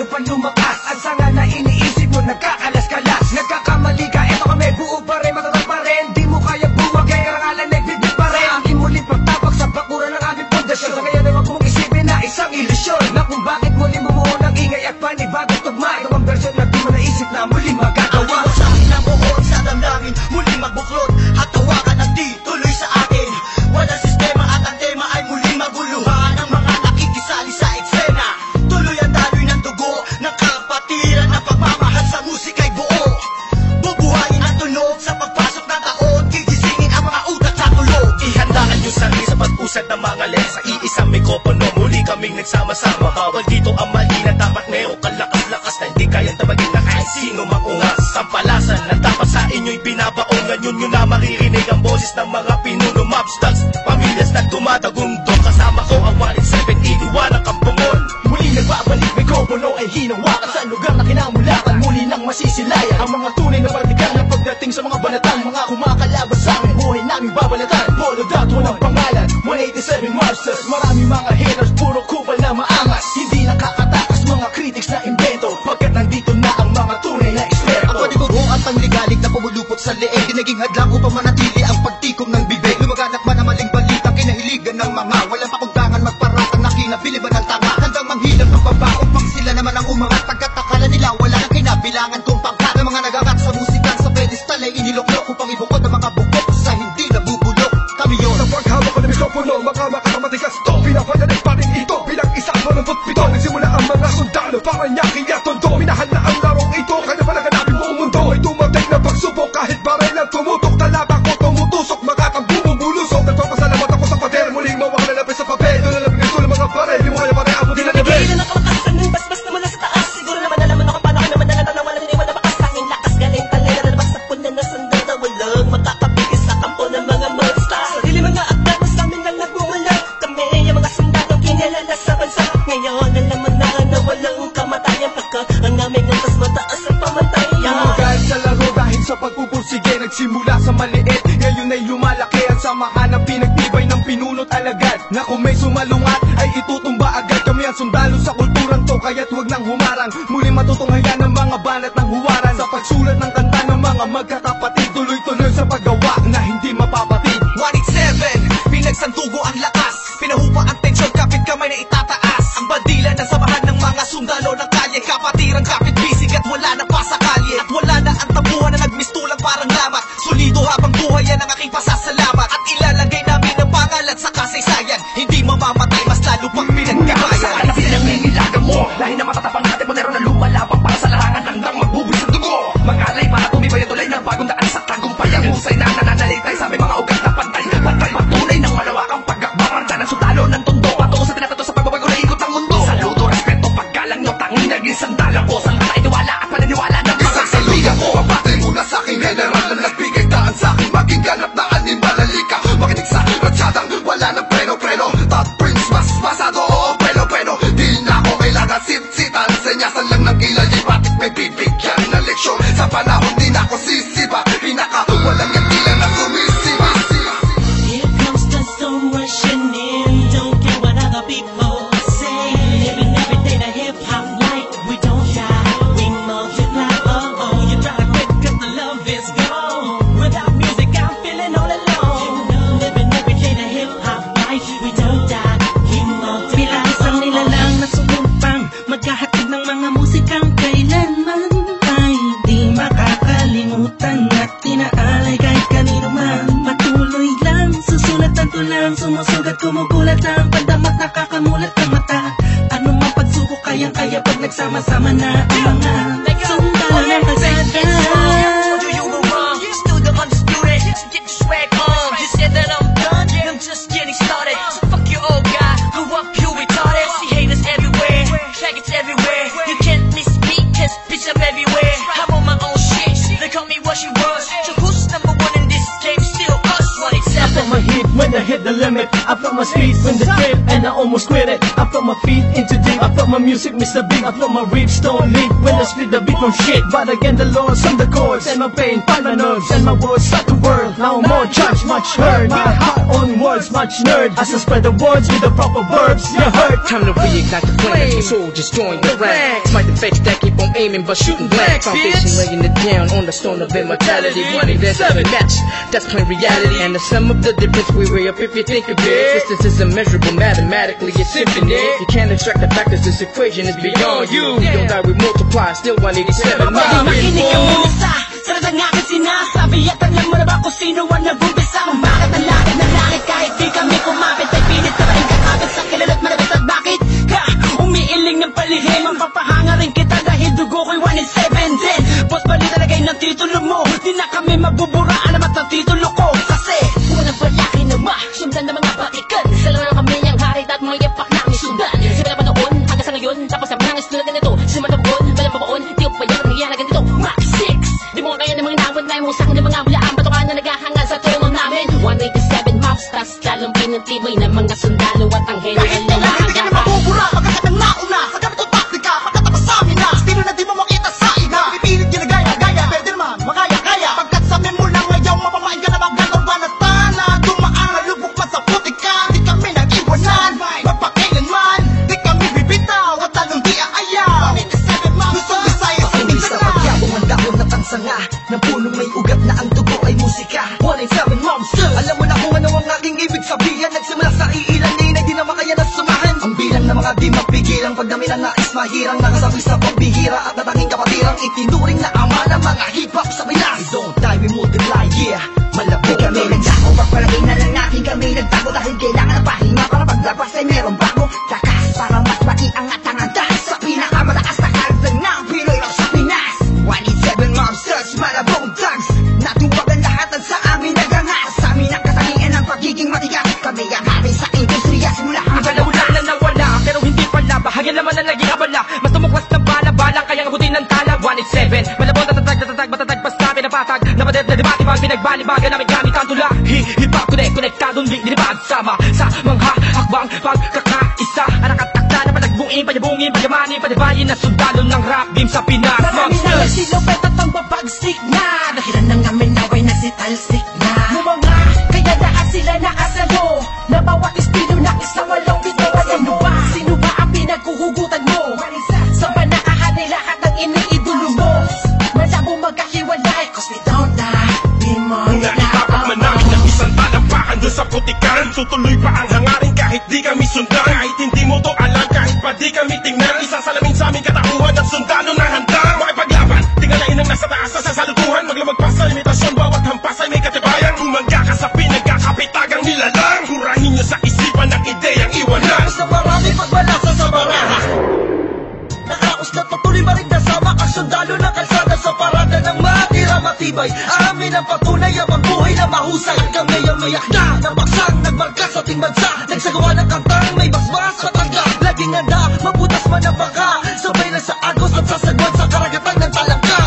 pa lumakas. Ang sanga na iniisip mo nagkakalas-kalas. Nagkakamali ka, eto kami buo pa rin, matatag pa rin. Di mo kaya buwag, kaya karangalan nagbibig pa rin. Aking muling pagtapak sa bakura ng aming pundasyon. Sa ngayon ay wag mong isipin na isang ilusyon, na kung bakit muli bumuo ng ingay at panibagong tugma. Ito ang version na di mo naisip na muling magagawa. Ang sa akin ang buhon sa damdamin, muling magbuklod at hawakan ang di tuloy sa akin. Walang sistema at ang tema ay muling maguluhan. Ang mga nakikisali sa eksena, tuloy ang daloy ng dugo ng kapatiran. Ang pagmamahal sa musika'y buo, bubuhayin ang tunog sa pagpasok ng taon. Gigisingin ang mga utak sa tulog. Ihandaan yung sarili sa pag-usad ng mga lens. Sa iisang mikropono, muli kaming nagsama-sama. Bawal dito ang mali na dapat meron kalakas-lakas na hindi kayang tabagin na kahit sino maungas. Sampalasan na dapat sa inyo'y binabaong. Ngayon nyo na maririnig ang boses ng mga pinuno, mobsters, pamilyas na tumatagundong. Kasama ko ang 18781 ang kampungon. Muli nagbabalik, mikropono ay hinawakan sa lugar na kinamulakan. Muli nang masisilayan ang mga tunay na partikal na pagdating sa mga banatan. Mga kumakalabas sa aming buhay naming babalatan. Polo dot, walang pangalan, 187 Mobsters. Maraming mga haters, puro kupal na maangas. Hindi nakakatakas mga critics na invento, pagkat nandito na ang mga tunay na eksperto. Ang panibugo at pangligalig na pumulupot sa leeg, di naging hadlang upang manatili ang pagtikom ng bibig. Lumaganap man ang maling balita, kinahiligan ng mga walang pakundangan magparatang na kinabiliban ng tanga. Handang manghilap ng baba upang sila naman ang umangat, pagkat akala nila wala nang kinabilangan kung pangkat. Ang mga nagagat sa musikan sa pedestal ay iniluklok upang ibukod ang mga bukok sa hindi nabubulok. Kami yun Sa paghawak ko ng mikropono, makamakapamatigas to. Pinapagaling pa rin ito bilang isang 87. Nagsimula ang mga sundalo para nyaking at tondo. Minahal na ang larong ito, kanya pala ganapin buong mundo. Ay dumating na pagsubok kahit baril ang tumutok. Talaba ko tumutusok, makakambumong bulusok. Nagpapasalamat ako sa pader, muling mawak na lapis sa papel. Doon na labing ito ng mga baril, di mo kaya pare abutin na level. Nagigilan ang kalakasan ng basbas na mula sa taas. Siguro naman nalaman ako paano ka naman nalatan na walang iniwan na bakas. Tanging lakas galing talera na labas sa punan na sandal na walang makakapigil sa kampo ng mga monsters. Sarili mga aklat na sa amin lang nagmumula. Kami ang mga sundalong kinilala sa bansa. Ngayon nalaman na walang kamatayan, pagkat ang aming antas mataas ang pamatayan. Dahil sa laro, dahil sa pagpupursige, nagsimula sa maliit, ngayon ay lumalaki. Ang samahan ang pinagtibay ng pinunot alagad, na kung may sumalungat ay itutumba agad. Kami ang sundalo sa kulturang to, kaya't huwag nang humarang. Muli matutunghayan ng mga banat ng huwaran. Sa pagsulat ng kanta ng mga magkakapatid, tuloy-tuloy sa paggawa na hindi mapapatid. 187, pinagsantugo ang lakas, pinahupa ang tensyon, kapit kamay na itataas. Ang bandila na samahan ng mga sundalo ng kalye, kapatirang kapit bisig at wala na pa sa kalye. At wala na ang tabuhan na nagmistulang parang lamat. Solido habang buhay yan ang aking pasasalamat. At ilalagay namin ang pangalan sa kasaysayan, hindi mamamatay, mas lalo pang pinagkabayan. Sa kanap pinangingilagan mo, lahi na matatapang natin, modero na lumalabang para sa larangan, handang magbubulis ng dugo. Mag-alay para tumibay at tulay ng bagong daan sa tagumpay. Ang husay na nananalitay sa may mga ugat na pantay. Pantay patunay ng malawakang pagkakbang. Ang ng sundalo ng tondo, patungo sa tinatato sa pagbabago na ikot ng mundo. Saludo, respeto, paggalang nyo, tanging naging sandala ko. Saan ka itiwala at paniniwala ng mga Saludan ko, papatay muna sa aking general na nagbigay daan sa aking maging ganap na animalalika. Makinig sa aking ratsyadang wala ng preno-preno. Top Prince, mas masado, oo, preno-preno. Di na ako kailangan sit-sitan, senyasan lang ng kilay. Bakit may bibigyan na leksyon? Sa panahon di na ako sisipa, pinaka walang katilan na sumisipa. Here comes the storm rushing in. Don't care what other people say. Living every day the hip hop like we don't die, we multiply. Oh oh, you try to quit 'cause the love is gone. Without music I'm feeling all alone. Living every day the hip hop like we don't die, we multiply. Bilang isang nilalang na sumumpang maghahatid ng mga musikang kailanman ay di makakalimutan at tinaalay kahit kanino man. Patuloy lang, susulat ang tulang, sumusugat, kumugulat ang pandamat, nakakamulat ang mata. Ano mang pagsubok kayang-kaya pag nagsama-sama na ang mga sundalo ng kalsada. You were wrong, still the undisputed. Get your swag on, you said that I'm done, I'm just getting started. So fuck your old guy, grew up you retarded. See haters everywhere, faggots everywhere. You can't miss me, cause bitch I'm everywhere. I'm on my own shit, they call me what she was. So who's number one in this game? Still us, 187. my hit when I hit the limit. I felt my speed when the trip and I almost quit it. I felt my feet into deep. I felt my music Mr. Big. I felt my ribs don't leak when I split the beat from shit. But again the Lord some the chords and my pain find my nerves and my words start to whirl. Now more judge, much heard. My heart on words, much nerd. As I spread the words with the proper verbs. You heard. Time to reignite the flame. Soldiers join the ranks. Might the fetch that keep on aiming but shooting blanks. Foundation laying it down on the stone of immortality. Running there's a match. That's plain reality. And the sum of the difference we weigh up if you think of it. Distance is immeasurable mathematically. It's infinite. You can't extract the factors. This equation is beyond you. You don't die, we multiply. Still 187. Makinig ka muna sa sarad ang aking sinasabi. At alam mo na ba kung sino ang nabumbisa? Kung bakit ang langit ng langit kahit di kami kumapit. Ay pilit na rin kakapit sa kilala't malapit. At bakit ka umiiling ng palihim? Ang papahanga rin kita dahil dugo ko'y 1 in 7 din. Boss balita lagay ng titulo mo. Di na kami mabubura. Alamat ng titulo ko. Kasi unang palaki na sundan ng mga batikan. Sila na kami niyang harit at mga yapak na aming sundan. Simula pa noon hanggang sa ngayon. Tapos ang nangis tulad na nito. Simula pa noon, walang pabaon. Di ko pa yan ang nangyayari ganito. Max 6. Di mo kaya ng mga naman na imusang ng mga hulaan. Patukan na naghahanga sa tulong namin. 187 maps. Tas lalong pinantibay ng mga sundalo at ang henyo. Kahit na hindi kami mabubura, pagkat ng nauna sa ganitong taktika, pagkatapos sa amin na estilo na di mo makita sa iba. Pipilit ginagaya-gaya, pwede naman, makaya-kaya. Pagkat sa amin mo lang ngayon, mapamain ka na magkakaw ba na tana. Dumaan na lubok pa sa putika, di kami nag-iwanan. Magpakailanman, di kami bibitaw, at talong di aayaw. Luzon, Visayas, Mindanao. Pagyabong ang dahon at ang sanga ng punong may ugat na ang dugo ay musika. 187 Monsters. Alam mo na kung ano ang aking ibig sabihin. Nagsimula sa iilan na di naman kaya nasamahan. Ang bilang ng mga di mapigilang pagdami na nais mahirang nakasabi sa pambihira at natanging kapatirang itinuring na ama ng mga hip-hop sa Pinas. We don't die, we multiply, yeah. Malapit kami nagdako, pagpalagay na lang natin kami nagtago. Dahil kailangan ng pahinga para paglabas ay meron bago. Lakas para mas maiangat ang andas sa pinakamalakas na karagdag ng Pinoy rock sa Pinas. 187 Monsters, malabong thugs. Natuwag ang lahat at sa amin nagangas. Sa amin ang katangian ng pagiging matigas. Kami ang hari sa industriya simula hanggang Wala na nawala, pero hindi pala. Bahagya naman na naging abala. Mas tumuklas ng bala-balang kayang abutin ng tala. 187, malabon natatag, matatag, basta pinapatag. Napadet na debate pag pinagbalibagan namin gamit ang tula. Hip-hop konektadong di dinibag sama sa mga hakbang pagkakaisa. Anak at takta na palagbuin, panyabungin, panyamanin, panybayin na sundalo ng rap game sa Pinas. Marami na nagsilupet at ang babagsik na. Nakiran ng amin naway na si Talsik na. Mga kaya lahat sila nakasalo. Na bawat estilo na isang walong bito. Ano ba? Sino ba ang pinagkuhugutan mo? Sa panaahan ay lahat ng iniidolo mo. Malabo magkahiwalay cause we don't die. Di mo Nakitapat man namin ng isang talampakan doon sa putikan. Tutuloy pa ang hangarin kahit di kami sundan. Kahit hindi mo to alam, kahit pa di kami tingnan. Isang salamin sa aming katauhan ng sundalo na handa makipaglaban. Tingalain ang nasa taas sa salutuhan. Maglamag pa sa limitasyon, bawat hampas ay may katibayan. Bumangga ka sa pinagkakapitagang nilalang. Kurahin nyo sa isipan ng ideyang iwanan. sa marami pagbalasa sa baraha. Nakaos na patuloy marigdasama ang sundalo ng kalsada sa parada ng matira matibay. Amin ang patunay ang buhay na mahusay. At kami ang mayakda ng baksang nagmarka sa ating bansa. Nagsagawa ng kantang may basbas at tangga. Laging handa, mabutas man ang baka. Sabay lang sa agos at sasagwan sa karagatan ng talangka.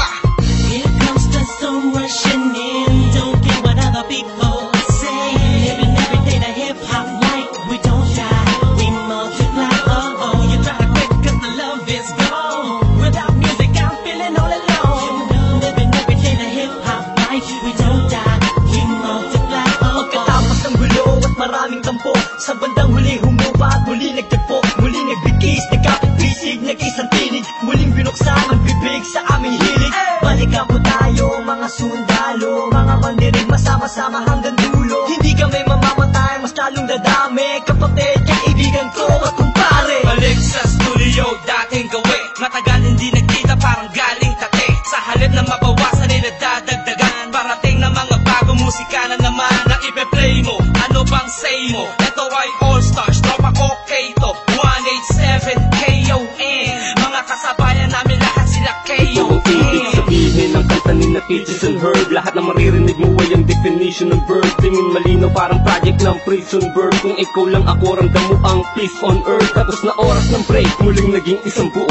Here comes the storm rushing in. Don't care what other people say. Living every day the hip hop like we don't die. We multiply. Oh, you try to quit cause the love is gone. Without music I'm feeling all alone. Living every day the hip hop like we don't die. We multiply. Pagkatapos ng gulo at maraming tampo, sa bandang huli humupa at muli nagtagpo. Muli nagbigis, nagkapit-bisig, nag-isang tinig. Muling binuksan ang bibig sa aming hilig. Balikan po tayo mga sundalo, mga mandirig masama-sama hanggang dulo. Hindi kami mamamatay, mas lalong dadami. Kapatid, kaibigan ko at kumpare. Balik sa studio, dating gawi. Matagal hindi nagkita, parang galing tate. Sa halip na mabawasan ay nadadagdagan. Parating na mga bagong musika na naman na ipe-play mo. Ano bang say mo? Ito ay All Stars, tropa ko Kato 187 KON. Mga kasabayan namin lahat sila KON. Ibig sabihin ng kanta ni na Peaches and Herb. Lahat na maririnig mo ay ang definition ng bird. Tingin malinaw parang project ng prison bird. Kung ikaw lang ako, ramdam mo ang peace on earth. Tapos na oras ng break, muling naging isang buo.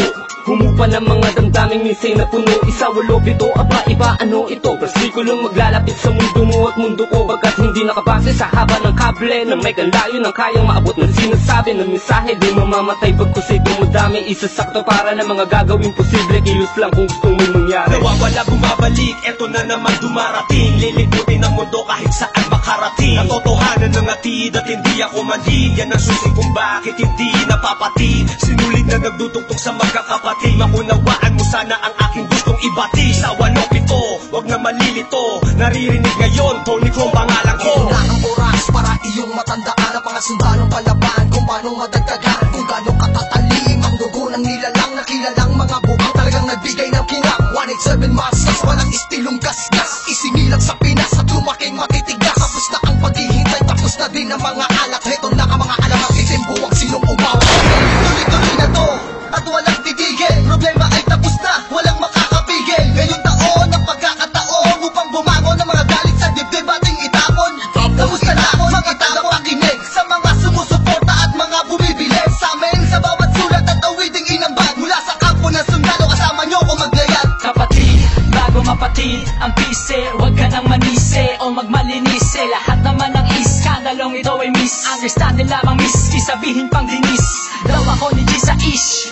Humupa ng mga damdaming minsan na puno. Isa, walo, pito, aba, iba, ano ito? Versikulong maglalapit sa mundo mo at mundo ko, bagkat hindi nakabase sa haba ng kable na may kalayo ng kayang maabot ng sinasabi ng mensahe. Di mamamatay pagkusay dumudami, isasakto para na mga gagawin posible. Kilos lang kung gusto mong mangyari. Nawawala, bumabalik, eto na naman dumarating. Lilibutin ang mundo kahit saan makarating. Ang totohanan ng atid at hindi ako mali. Yan ang susi kung bakit hindi napapatid. Sinulid na nagdudugtong sa magkakapatid. Makunawaan mo sana ang aking gustong ibati. Sa walo pito, wag na malilito. Naririnig ngayon, Tony Chrome pangalan ko. Ito na ang oras para iyong matandaan ang mga sundalong palaban kung paano madagdagan, kung gano'ng katatalim ang dugo ng nilalang na kilalang mga bukang talagang nagbigay ng kinang 187 Masters, walang istilong gasgas, isingilang sa Pinas at lumaking matitigas. Tapos na ang paghihintay, tapos na din ang mga alak. Heto na ang mga alamat, isimbuwang sinong umawa. Tuloy-tuloy na to at walang titigil. Problema ay tapos na, walang makakapigil. Ngayong taon ang pagkakataon upang bumangon ng mga galit sa dibdib ating itapon. Tapos na ako mga tagapakinig sa mga sumusuporta at mga bumibili sa amin sa bawat sulat at awiding inambag. Mula sa kampo ng sundalo, kasama nyo ko maglayat. Kapatid, bago mapatid ang pise, huwag ka nang manise o magmalinise. Lahat naman ng iskandalong ito ay miss. Understanding lamang miss, isabihin pang dinis. Daw ako ni G sa ish.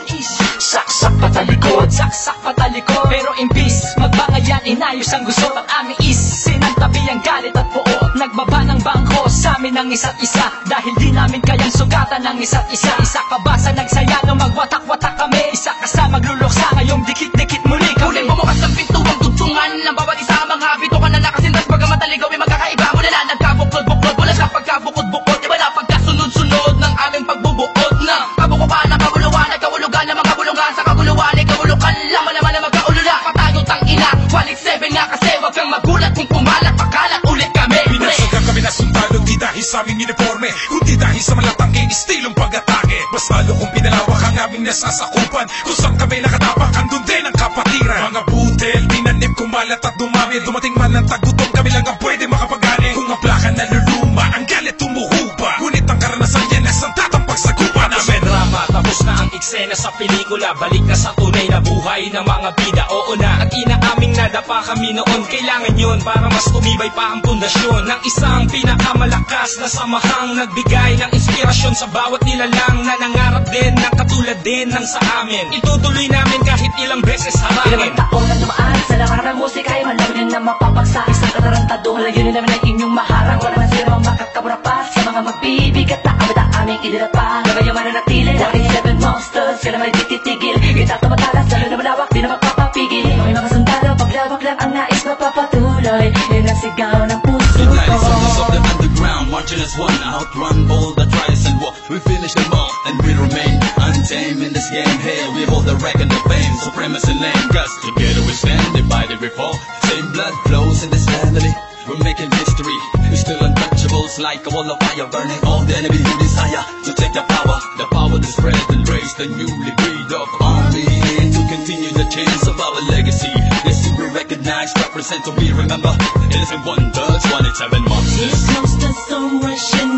Saksak patalikod, saksak patalikod. Pero imbis, magbangayan, inayos ang gusto at aming is. Sinantabi ang galit at puot, nagbaba ng bangko sa amin ng isa't isa. Dahil di namin kayang sugatan ng isa't isa. Isa ka ba sa nagsaya nung magwatak-watak kami? Isa ka sa magluluksa ngayong dikit-dikit muli kami. Ngunit bumukas ng pintuang tugtungan ng bawat isa. Mga habito ka na nakasintas, bagamat aligaw ay magkakaiba. Mula na nagkabuklod-buklod, mula sa pagkabukod-bukod, iba na pagkasunod-sunod ng aming pagbubuod na kabukupan ng kabuluhan at kahulugan ng mga bulungan. Sa kabuluhan ay kahulukan, laman-laman na magkaulula. Patayong tangina, 187 nga kasi wag kang magulat kung pumalat, pakalat ulit kami. Pinagsaga kami na sundalo, di dahil sa aming uniforme, kundi dahil sa malatangking istilong pag-atake. Mas lalo kung pinalawak ang aming nasasakupan, kung saan kami nakatapak, andun din ang kapatiran. Mga butel, tinanip, kumalat at dumami. Dumating man ang tagutom, kami lang ang pwede makapagani. Kung ang plaka naluluma, ang galit tumuhupa. Ngunit ang karanasan yan ay sandatang pagsagupa namin. Drama, tapos na ang eksena sa pelikula. Balik na sa tunay na buhay ng mga bida. Oo na, at inaaming nadapa kami noon. Kailangan yun para mas tumibay pa ang pundasyon ng isang pinakamalakas na samahang nagbigay ng inspirasyon sa bawat nilalang na nangarap din ng katulad din ng sa amin. Itutuloy namin kahit ilang beses harangin. Ilang taon na dumaan sa lakarang ng musika ay malamin na mapapagsa. Isang katarantado, layunin namin ay inyong maharang. Wala na sila makakabura pa sa mga magbibigat na abad ang aming idinapa. Gabay yung mananatili, 187 monsters, kaya naman ititigil. Kita tumatalas, lalo na malawak, di na magpapapigil. May mga sundalo, paglawak lang ang nais mapapatuloy. Yan ang sigaw ng puso United ko. sons of the underground, marching as one, outrun all the trials and war. We finish them all, and we remain untamed in this game. Here we hold the record of fame, supremacy lane. Cause together we stand, divided we fall. Same blood flows in this family. We're making history. We're still untouchables, like a wall of fire, burning all the enemy who desire to take the power to spread and raise the newly breed of army, and to continue the chains of our legacy. Yes, we recognize, represent, so we remember. It is in one Dutch, 187 monsters. These monsters come rushing